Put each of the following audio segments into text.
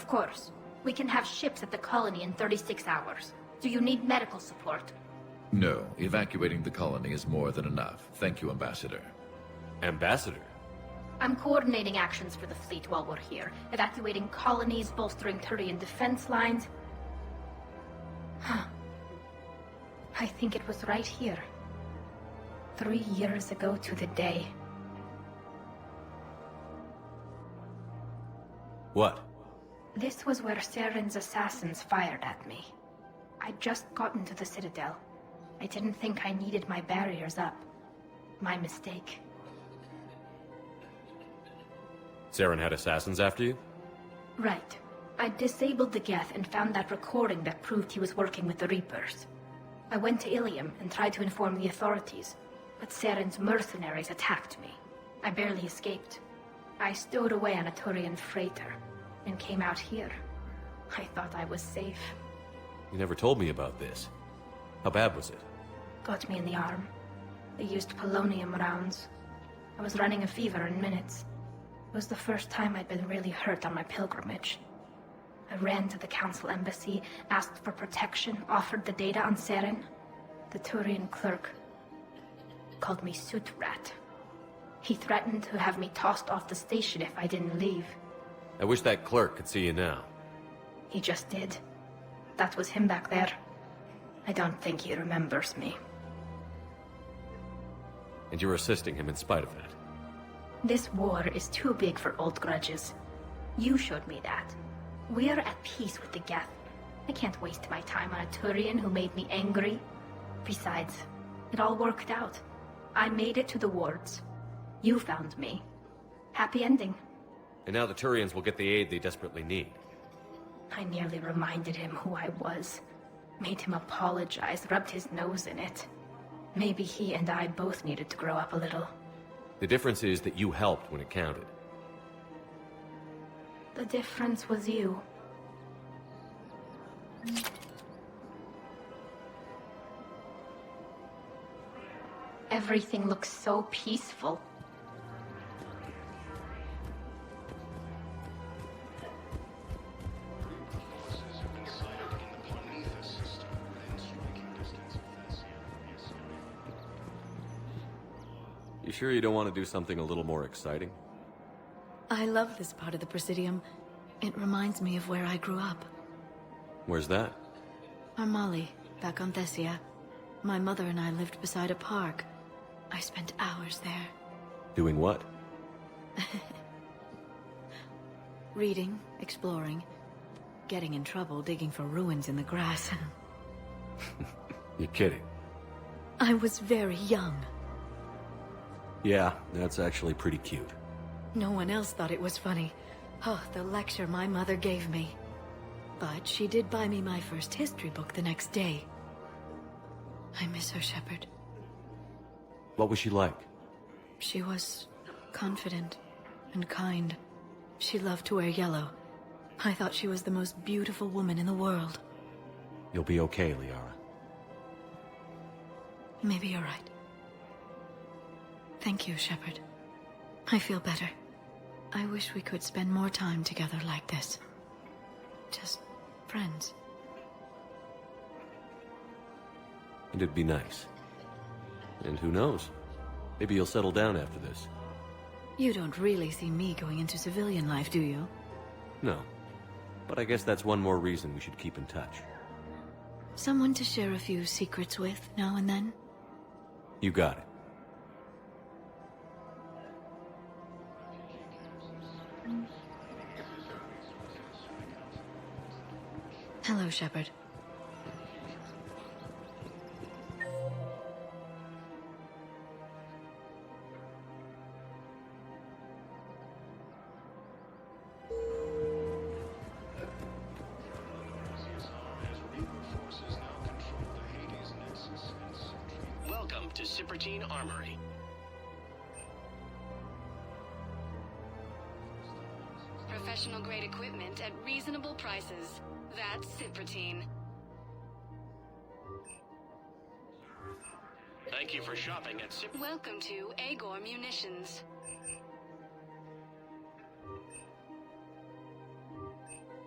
Of course. We can have ships at the colony in 36 hours. Do you need medical support? No, evacuating the colony is more than enough. Thank you, Ambassador. Ambassador? I'm coordinating actions for the fleet while we're here. Evacuating colonies, bolstering Turian defense lines. I think it was right here. 3 years ago to the day. What? This was where Saren's assassins fired at me. I'd just gotten to the Citadel. I didn't think I needed my barriers up. My mistake. Saren had assassins after you? Right. I disabled the Geth and found that recording that proved he was working with the Reapers. I went to Ilium and tried to inform the authorities, but Saren's mercenaries attacked me. I barely escaped. I stowed away on a Turian freighter and came out here. I thought I was safe. You never told me about this. How bad was it? Got me in the arm. They used polonium rounds. I was running a fever in minutes. It was the first time I'd been really hurt on my pilgrimage. I ran to the Council embassy, asked for protection, offered the data on Saren. The Turian clerk called me Soot Rat. He threatened to have me tossed off the station if I didn't leave. I wish that clerk could see you now. He just did. That was him back there. I don't think he remembers me. And you're assisting him in spite of that. This war is too big for old grudges. You showed me that. We're at peace with the Geth. I can't waste my time on a Turian who made me angry. Besides, it all worked out. I made it to the wards. You found me. Happy ending. And now the Turians will get the aid they desperately need. I nearly reminded him who I was. Made him apologize, rubbed his nose in it. Maybe he and I both needed to grow up a little. The difference is that you helped when it counted. The difference was you. Everything looks so peaceful. You sure you don't want to do something a little more exciting? I love this part of the Presidium. It reminds me of where I grew up. Where's that? Armali, back on Thessia. My mother and I lived beside a park. I spent hours there. Doing what? Reading, exploring, getting in trouble digging for ruins in the grass. You're kidding. I was very young. Yeah, that's actually pretty cute. No one else thought it was funny. Oh, the lecture my mother gave me. But she did buy me my first history book the next day. I miss her, Shepard. What was she like? She was confident and kind. She loved to wear yellow. I thought she was the most beautiful woman in the world. You'll be okay, Liara. Maybe you're right. Thank you, Shepard. I feel better. I wish we could spend more time together like this. Just friends. And it'd be nice. And who knows? Maybe you'll settle down after this. You don't really see me going into civilian life, do you? No. But I guess that's one more reason we should keep in touch. Someone to share a few secrets with now and then? You got it. Hello, Shepard. Welcome to Cyprotine Armory. Professional grade equipment at reasonable prices. That's Cyprotine. Thank you for shopping at Welcome to Agor Munitions.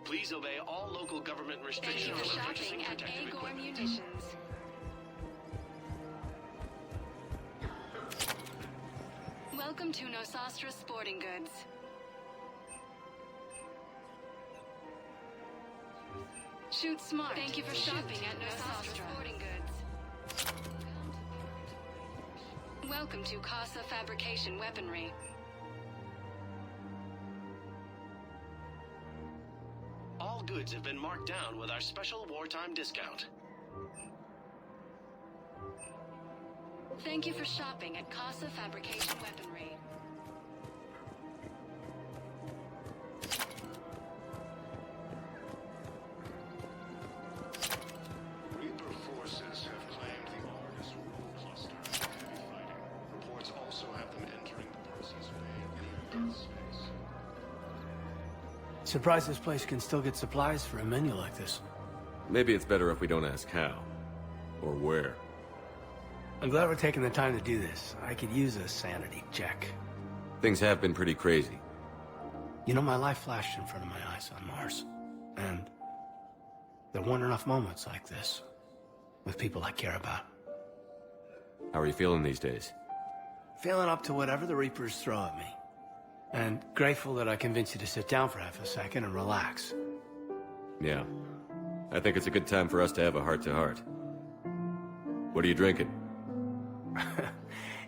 Please obey all local government Thank you restrictions for when purchasing shopping at protective Agor equipment. Munitions. Welcome to Nosastra Sporting Goods. Shoot smart. Thank you for shopping at Nosastra Sporting Goods. Welcome to Casa Fabrication Weaponry. All goods have been marked down with our special wartime discount. Thank you for shopping at Casa Fabrication Weaponry. Reaper forces have claimed the Argus Rule Cluster in heavy fighting. Reports also have them entering the Percy's Bay in space. Surprised this place can still get supplies for a menu like this. Maybe it's better if we don't ask how. Or where. I'm glad we're taking the time to do this. I could use a sanity check. Things have been pretty crazy. You know, my life flashed in front of my eyes on Mars. And there weren't enough moments like this with people I care about. How are you feeling these days? Feeling up to whatever the Reapers throw at me. And grateful that I convinced you to sit down for half a second and relax. Yeah. I think it's a good time for us to have a heart-to-heart. What are you drinking?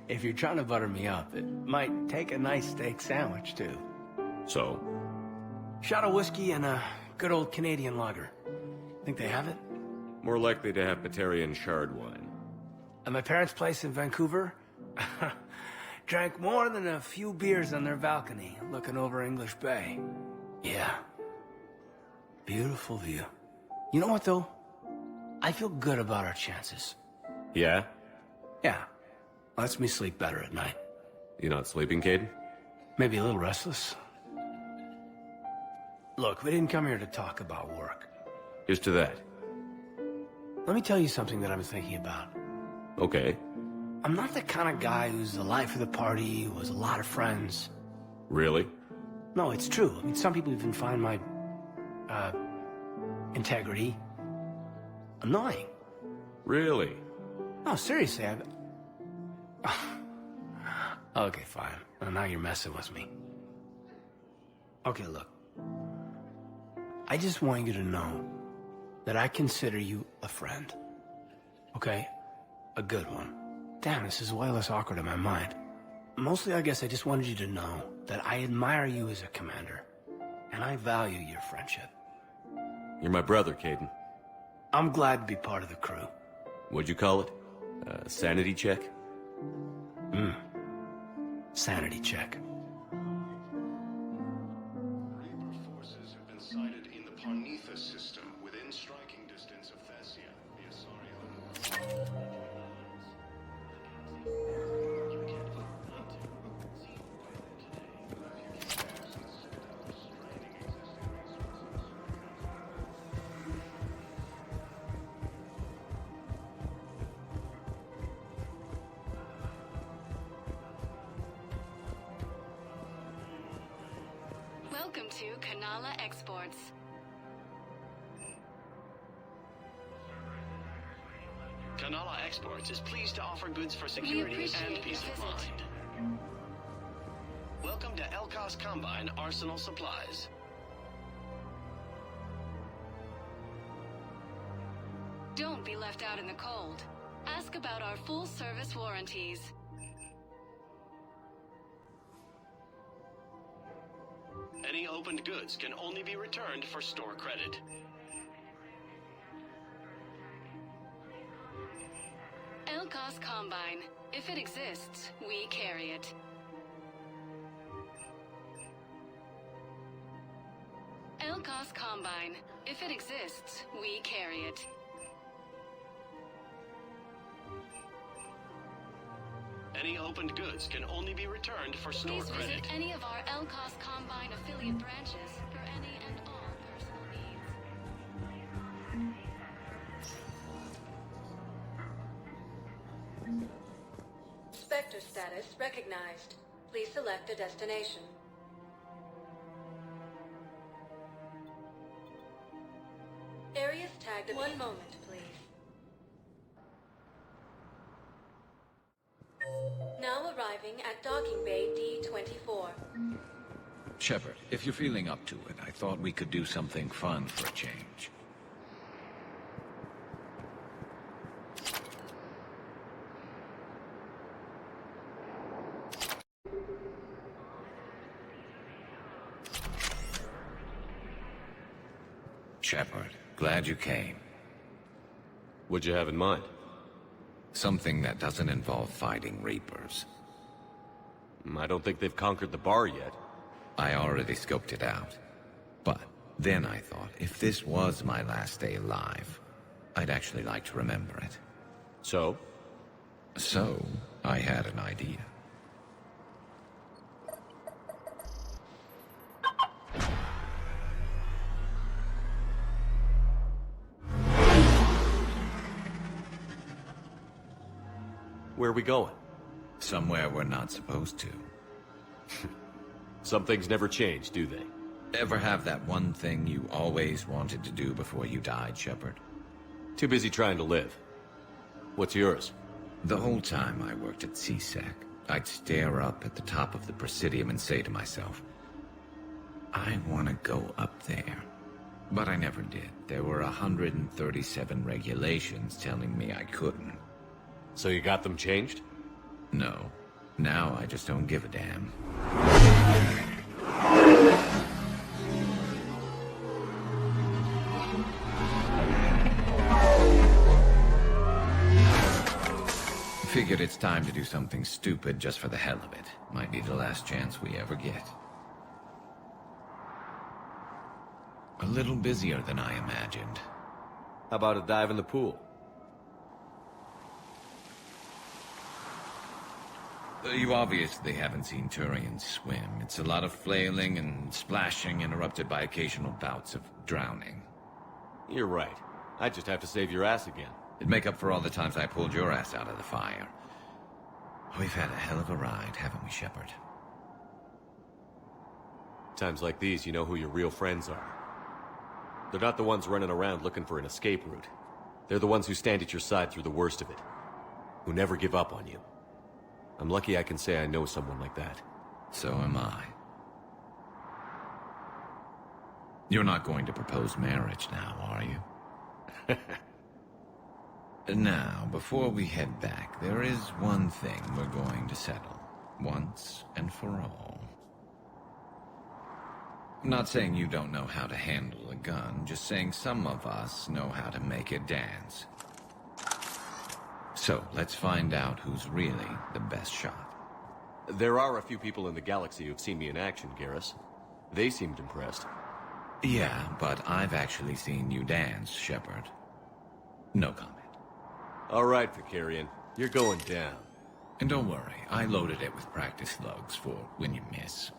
If you're trying to butter me up, it might take a nice steak sandwich, too. So? Shot of whiskey and a good old Canadian lager. Think they have it? More likely to have Batarian shard wine. At my parents' place in Vancouver, drank more than a few beers on their balcony, looking over English Bay. Yeah. Beautiful view. You know what, though? I feel good about our chances. Yeah? Yeah. Lets me sleep better at night. You not sleeping, Caden? Maybe a little restless. Look, we didn't come here to talk about work. Here's to that. Let me tell you something that I'm thinking about. Okay. I'm not the kind of guy who's the life of the party, who has a lot of friends. Really? No, it's true. I mean, some people even find my, integrity annoying. Really? No, seriously, Okay, fine. Well, now you're messing with me. Okay, look. I just want you to know that I consider you a friend. Okay? A good one. Damn, this is way less awkward in my mind. Mostly, I guess I just wanted you to know that I admire you as a commander, and I value your friendship. You're my brother, Caden. I'm glad to be part of the crew. What'd you call it? Sanity check? Sanity check. Reaper forces have been sighted in the Parnitha system within striking distance of Thessia, the Asari island. Welcome to Kanala Exports. Kanala Exports is pleased to offer goods for We security appreciate and peace your of visit. mind. Welcome to Elkos Combine Arsenal Supplies. Don't be left out in the cold. Ask about our full-service warranties. Any opened goods can only be returned for store credit. Elkos Combine. If it exists, we carry it. Elkos Combine. If it exists, we carry it. Any opened goods can only be returned for store Please credit. visit any of our Elkos Combine affiliate branches for any and all personal needs. Spectre status recognized. Please select a destination. tagged. One moment, please. Now arriving at docking bay D-24. Shepard, if you're feeling up to it, I thought we could do something fun for a change. Shepard, glad you came. What'd you have in mind? Something that doesn't involve fighting Reapers. I don't think they've conquered the bar yet. I already scoped it out. But then I thought, if this was my last day alive, I'd actually like to remember it. So? So, I had an idea. Where are we going? Somewhere we're not supposed to. Some things never change, do they? Ever have that one thing you always wanted to do before you died, Shepard? Too busy trying to live. What's yours? The whole time I worked at CSEC, I'd stare up at the top of the Presidium and say to myself, I want to go up there. But I never did. There were 137 regulations telling me I couldn't. So you got them changed? No. Now I just don't give a damn. Figured it's time to do something stupid just for the hell of it. Might be the last chance we ever get. A little busier than I imagined. How about a dive in the pool? You obviously haven't seen Turians swim. It's a lot of flailing and splashing, interrupted by occasional bouts of drowning. You're right. I just have to save your ass again. It'd make up for all the times I pulled your ass out of the fire. We've had a hell of a ride, haven't we, Shepard? Times like these, you know who your real friends are. They're not the ones running around looking for an escape route. They're the ones who stand at your side through the worst of it. Who never give up on you. I'm lucky I can say I know someone like that. So am I. You're not going to propose marriage now, are you? Now, before we head back, there is one thing we're going to settle. Once and for all. I'm not saying you don't know how to handle a gun, just saying some of us know how to make it dance. So, let's find out who's really the best shot. There are a few people in the galaxy who've seen me in action, Garrus. They seemed impressed. Yeah, but I've actually seen you dance, Shepard. No comment. All right, Vicarian. You're going down. And don't worry, I loaded it with practice slugs for when you miss.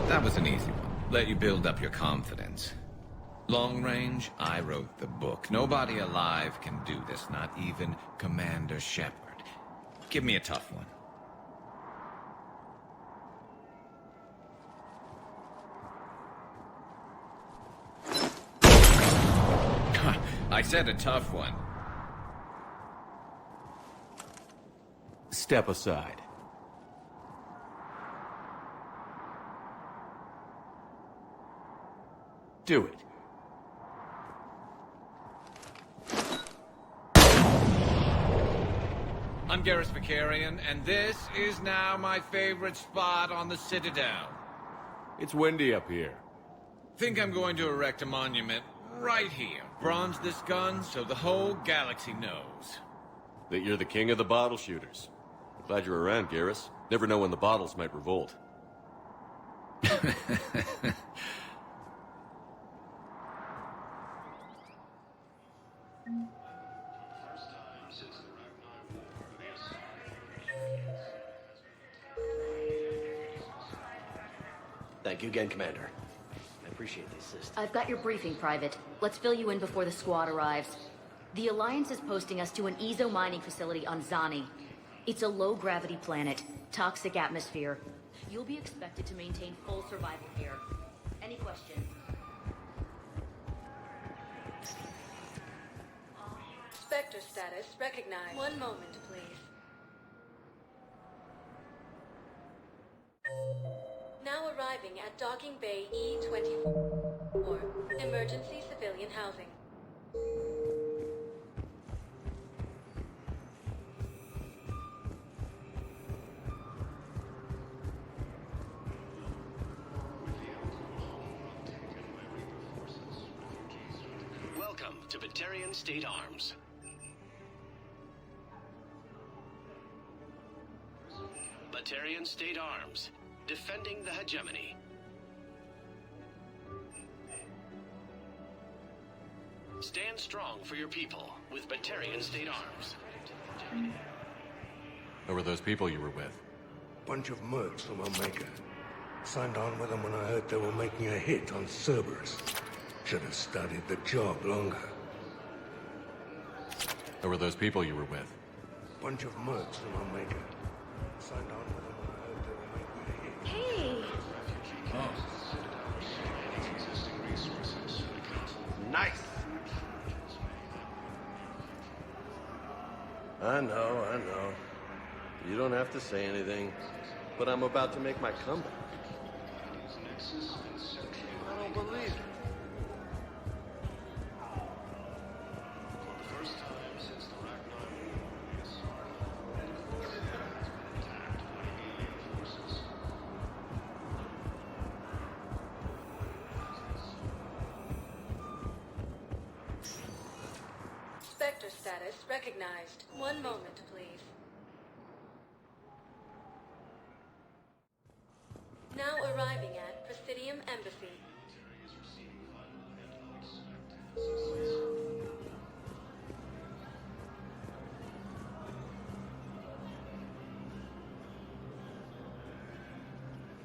That was an easy one. Let you build up your confidence. Long range, I wrote the book. Nobody alive can do this, not even Commander Shepard. Give me a tough one. I said a tough one. Step aside. Do it. I'm Garrus Vicarian, and this is now my favorite spot on the Citadel. It's windy up here. Think I'm going to erect a monument right here. Bronze this gun so the whole galaxy knows. That you're the king of the bottle shooters. Glad you're around, Garrus. Never know when the bottles might revolt. Thank you again, Commander. I appreciate the assist. I've got your briefing, Private. Let's fill you in before the squad arrives. The Alliance is posting us to an Ezo mining facility on Zani. It's a low-gravity planet, toxic atmosphere. You'll be expected to maintain full survival here. Any questions? Spectre status recognized. One moment, please. Now arriving at Docking Bay E-24. Emergency civilian housing. Welcome to Batarian State Arms. Batarian State Arms, defending the hegemony. Stand strong for your people with Batarian State Arms. Who were those people you were with? Bunch of mercs from Omega. Signed on with them when I heard they were making a hit on Cerberus. Should have studied the job longer. Who were those people you were with? Bunch of mercs from Omega. Signed on with them when I heard they were making a hit. Hey! Nice! I know. You don't have to say anything, but I'm about to make my comeback. I don't believe it. Spectre status recognized. One moment, please. Now arriving at Presidium Embassy.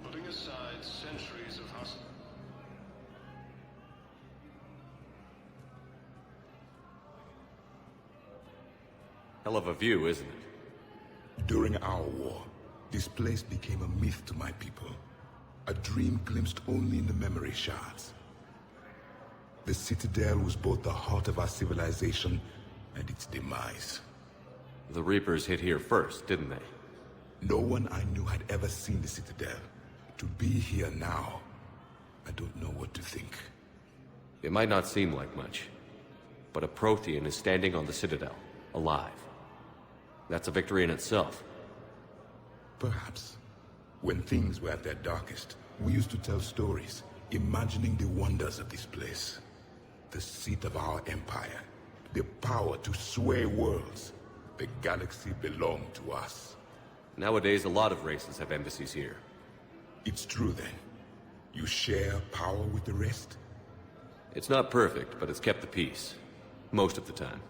Putting aside centuries of hustle. Hell of a view, isn't it? During our war, this place became a myth to my people. A dream glimpsed only in the memory shards. The Citadel was both the heart of our civilization and its demise. The Reapers hit here first, didn't they? No one I knew had ever seen the Citadel. To be here now, I don't know what to think. It might not seem like much, but a Prothean is standing on the Citadel, alive. That's a victory in itself. Perhaps. When things were at their darkest, we used to tell stories, imagining the wonders of this place. The seat of our empire, the power to sway worlds. The galaxy belonged to us. Nowadays, a lot of races have embassies here. It's true then. You share power with the rest? It's not perfect, but it's kept the peace. Most of the time.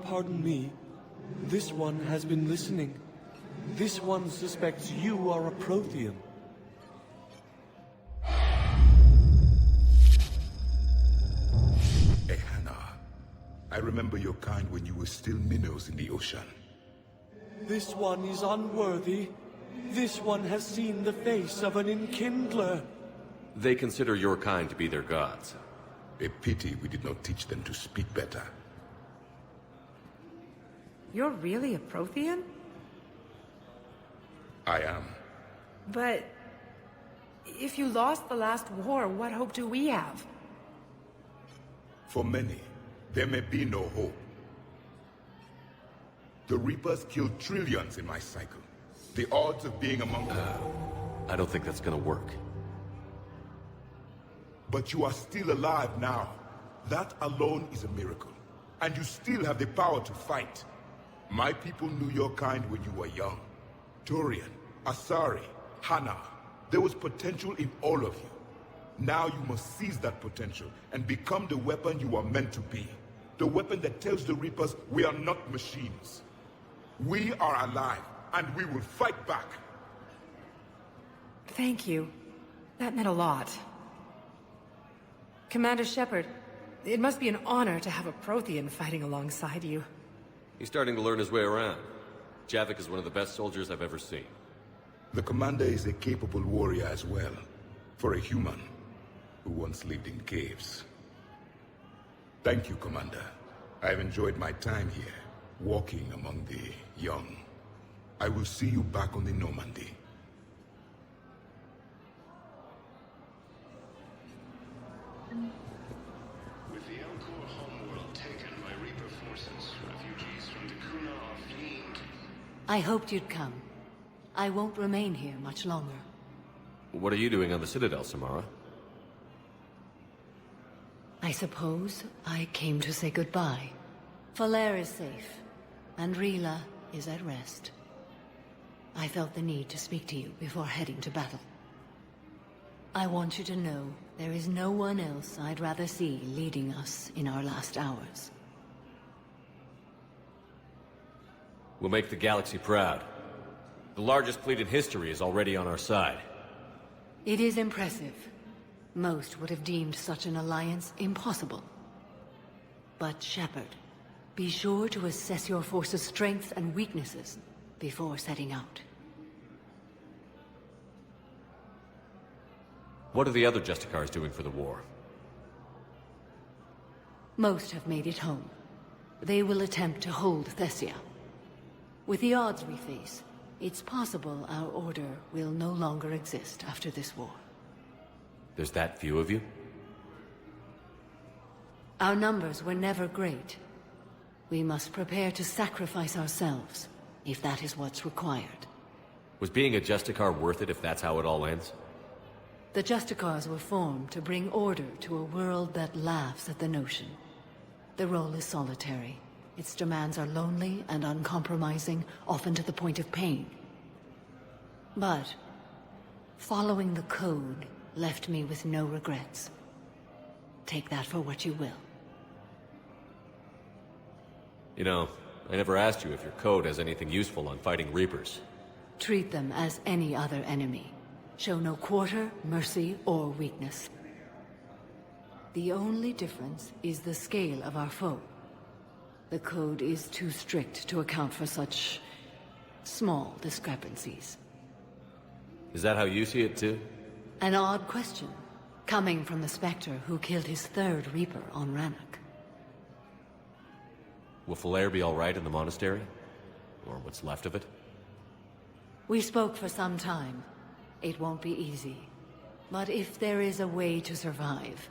Pardon me. This one has been listening. This one suspects you are a Prothean. Ehana, I remember your kind when you were still minnows in the ocean. This one is unworthy. This one has seen the face of an enkindler. They consider your kind to be their gods. A pity we did not teach them to speak better. You're really a Prothean? I am. But if you lost the last war, what hope do we have? For many, there may be no hope. The Reapers killed trillions in my cycle. The odds of being among them... I don't think that's gonna work. But you are still alive now. That alone is a miracle. And you still have the power to fight. My people knew your kind when you were young. Turian, Asari, Hana. There was potential in all of you. Now you must seize that potential and become the weapon you are meant to be. The weapon that tells the Reapers we are not machines. We are alive, and we will fight back. Thank you. That meant a lot. Commander Shepard, it must be an honor to have a Prothean fighting alongside you. He's starting to learn his way around. Javik is one of the best soldiers I've ever seen. The commander is a capable warrior as well. For a human who once lived in caves. Thank you, Commander. I've enjoyed my time here, walking among the young. I will see you back on the Normandy. With the Elcor homeworld taken by Reaper forces, refugees from the Kuna are fleeing. I hoped you'd come. I won't remain here much longer. What are you doing on the Citadel, Samara? I suppose I came to say goodbye. Falair is safe, and Rila is at rest. I felt the need to speak to you before heading to battle. I want you to know there is no one else I'd rather see leading us in our last hours. We'll make the galaxy proud. The largest fleet in history is already on our side. It is impressive. Most would have deemed such an alliance impossible. But Shepard, be sure to assess your force's strengths and weaknesses before setting out. What are the other Justicars doing for the war? Most have made it home. They will attempt to hold Thessia. With the odds we face, it's possible our order will no longer exist after this war. There's that few of you? Our numbers were never great. We must prepare to sacrifice ourselves, if that is what's required. Was being a Justicar worth it if that's how it all ends? The Justicars were formed to bring order to a world that laughs at the notion. The role is solitary. Its demands are lonely and uncompromising, often to the point of pain. But following the code left me with no regrets. Take that for what you will. You know, I never asked you if your code has anything useful on fighting Reapers. Treat them as any other enemy. Show no quarter, mercy, or weakness. The only difference is the scale of our foe. The code is too strict to account for such small discrepancies. Is that how you see it too? An odd question, coming from the Spectre who killed his third Reaper on Rannoch. Will Falair be alright in the monastery? Or what's left of it? We spoke for some time. It won't be easy. But if there is a way to survive,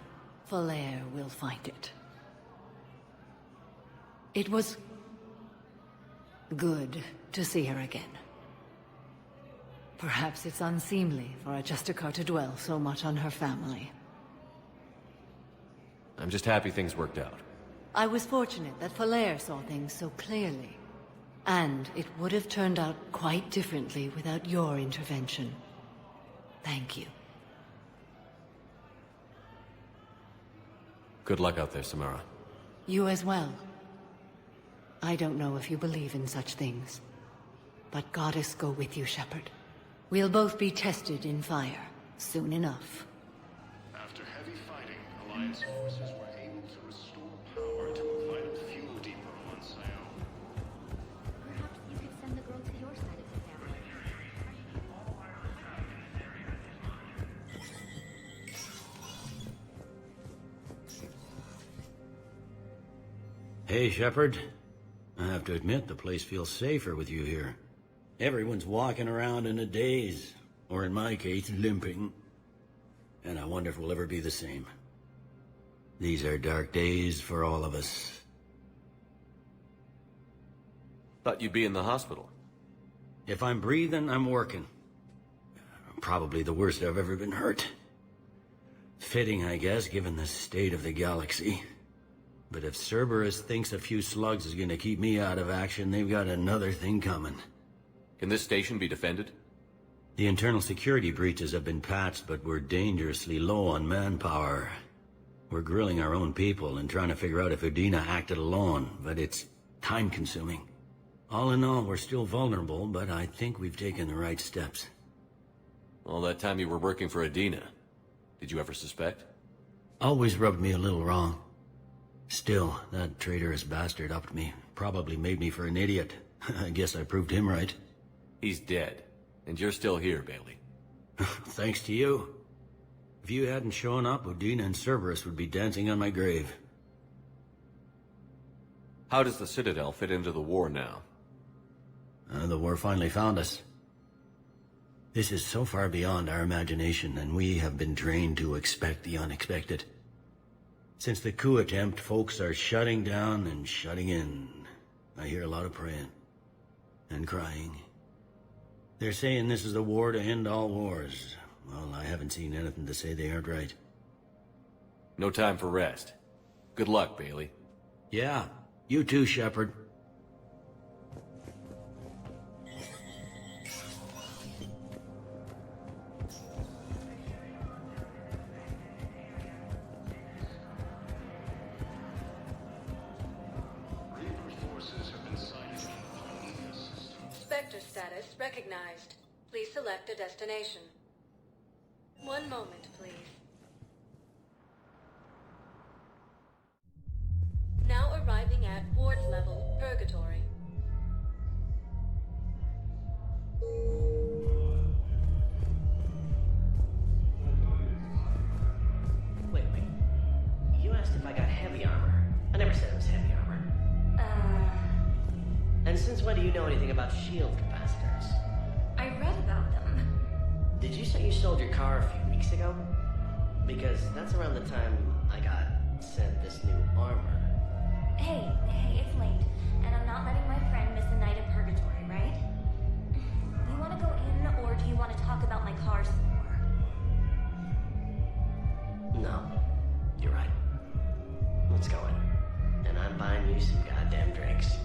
Falair will find it. It was good to see her again. Perhaps it's unseemly for a Justicar to dwell so much on her family. I'm just happy things worked out. I was fortunate that Falair saw things so clearly. And it would have turned out quite differently without your intervention. Thank you. Good luck out there, Samara. You as well. I don't know if you believe in such things, but Goddess go with you, Shepard. We'll both be tested in fire, soon enough. After heavy fighting, Alliance forces were able to restore power to a vital fuel depot on Scion. Perhaps you could send the girl to your side of the family. Hey, Shepard. I have to admit, the place feels safer with you here. Everyone's walking around in a daze, or in my case, limping. And I wonder if we'll ever be the same. These are dark days for all of us. Thought you'd be in the hospital. If I'm breathing, I'm working. Probably the worst I've ever been hurt. Fitting, I guess, given the state of the galaxy. But if Cerberus thinks a few slugs is gonna keep me out of action, they've got another thing coming. Can this station be defended? The internal security breaches have been patched, but we're dangerously low on manpower. We're grilling our own people and trying to figure out if Udina acted alone, but it's time-consuming. All in all, we're still vulnerable, but I think we've taken the right steps. All that time you were working for Udina, did you ever suspect? Always rubbed me a little wrong. Still, that traitorous bastard upped me. Probably made me for an idiot. I guess I proved him right. He's dead. And you're still here, Bailey. Thanks to you. If you hadn't shown up, Udina and Cerberus would be dancing on my grave. How does the Citadel fit into the war now? The war finally found us. This is so far beyond our imagination, and we have been trained to expect the unexpected. Since the coup attempt, folks are shutting down and shutting in. I hear a lot of praying. And crying. They're saying this is the war to end all wars. Well, I haven't seen anything to say they aren't right. No time for rest. Good luck, Bailey. Yeah, you too, Shepard. Spectre status recognized. Please select a destination. One moment, please. Now arriving at ward level, Purgatory. Wait. You asked if I got heavy armor. I never said it was heavy armor. And since when do you know anything about shield capacitors? I read about them. Did you say you sold your car a few weeks ago? Because that's around the time I got sent this new armor. Hey, it's late, and I'm not letting my friend miss a night of purgatory, right? You want to go in, or do you want to talk about my car some more? No, you're right. Let's go in. And I'm buying you some goddamn drinks.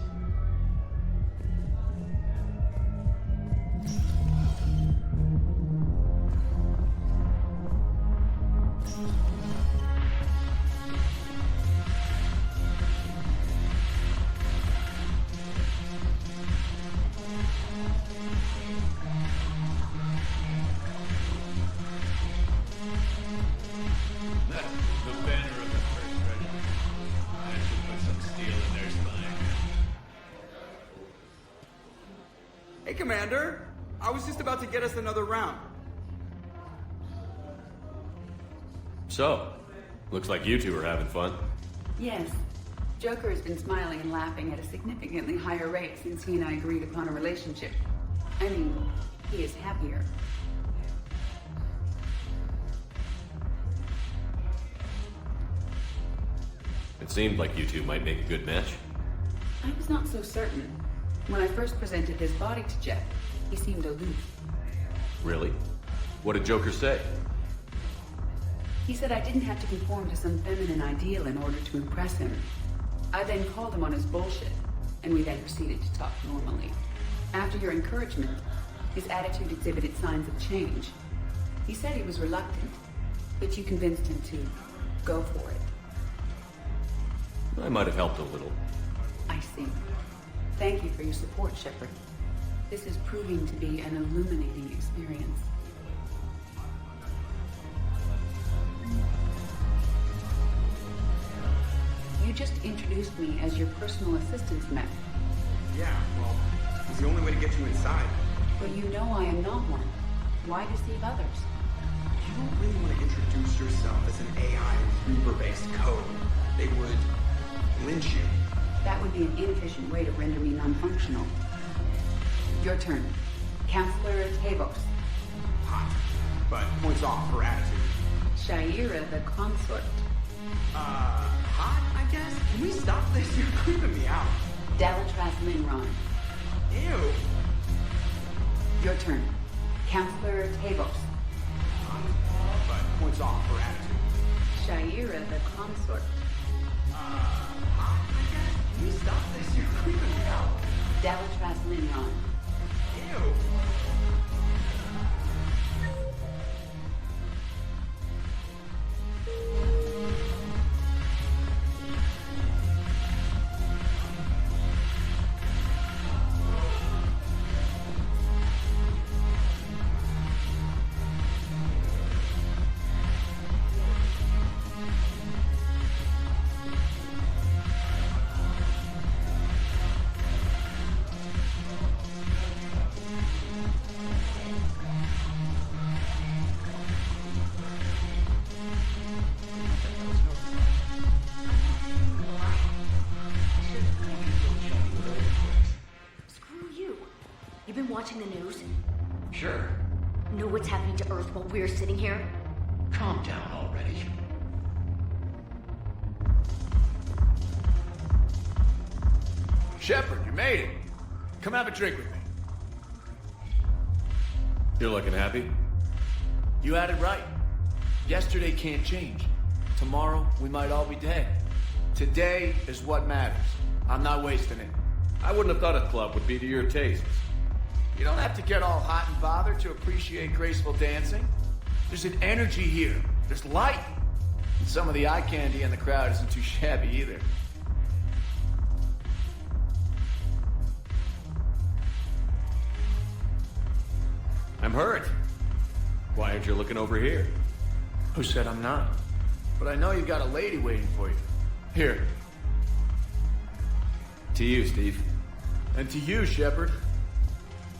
The banner of the First Regiment. I should put some steel in their spine. Hey, Commander. I was just about to get us another round. So, looks like you two are having fun. Yes. Joker has been smiling and laughing at a significantly higher rate since he and I agreed upon a relationship. I mean, he is happier. It seemed like you two might make a good match. I was not so certain. When I first presented his body to Jeff, he seemed aloof. Really? What did Joker say? He said I didn't have to conform to some feminine ideal in order to impress him. I then called him on his bullshit, and we then proceeded to talk normally. After your encouragement, his attitude exhibited signs of change. He said he was reluctant, but you convinced him to go for it. I might have helped a little. I see. Thank you for your support, Shepard. This is proving to be an illuminating experience. You just introduced me as your personal assistance mech. Yeah, well, it's the only way to get you inside. But you know I am not one. Why deceive others? You don't really want to introduce yourself as an AI with Reaper-based code. They would lynch you. That would be an inefficient way to render me non-functional. Your turn. Counselor Tavos. Hot, but points off for attitude. Shaira the consort. Hot, I guess? Can we stop this? You're creeping me out. Dalatras Linron. Ew. Your turn. Counselor Tavos. Hot, but points off for attitude. Shaira the consort. Hot, I guess? Can we stop this? You're creeping me out. Dalatras Linron. Ew. watching the news? Sure. Know what's happening to Earth while we're sitting here? Calm down already. Shepard, you made it. Come have a drink with me. You're looking happy? You had it right. Yesterday can't change. Tomorrow, we might all be dead. Today is what matters. I'm not wasting it. I wouldn't have thought a club would be to your tastes. You don't have to get all hot and bothered to appreciate graceful dancing. There's an energy here. There's light. And some of the eye candy in the crowd isn't too shabby either. I'm hurt. Why aren't you looking over here? Who said I'm not? But I know you got a lady waiting for you. Here. To you, Steve. And to you, Shepard.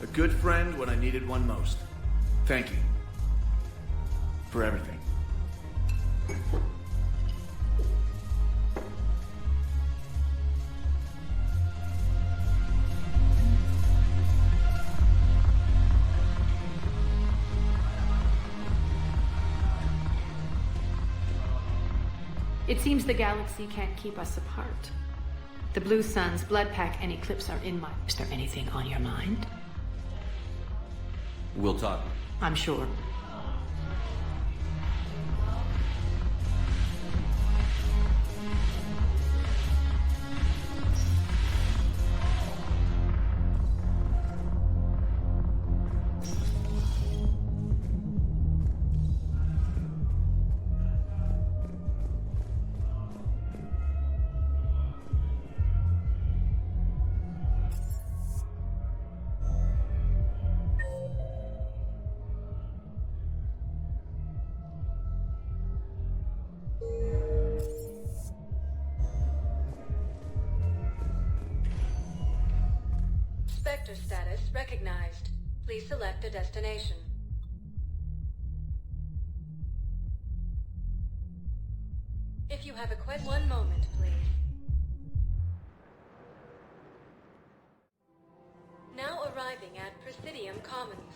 A good friend when I needed one most. Thank you. For everything. It seems the galaxy can't keep us apart. The Blue Suns, Blood Pack, and Eclipse are in my... Is there anything on your mind? We'll talk. I'm sure. Spectre status recognized. Please select a destination. If you have a question, one moment, please. Now arriving at Presidium Commons.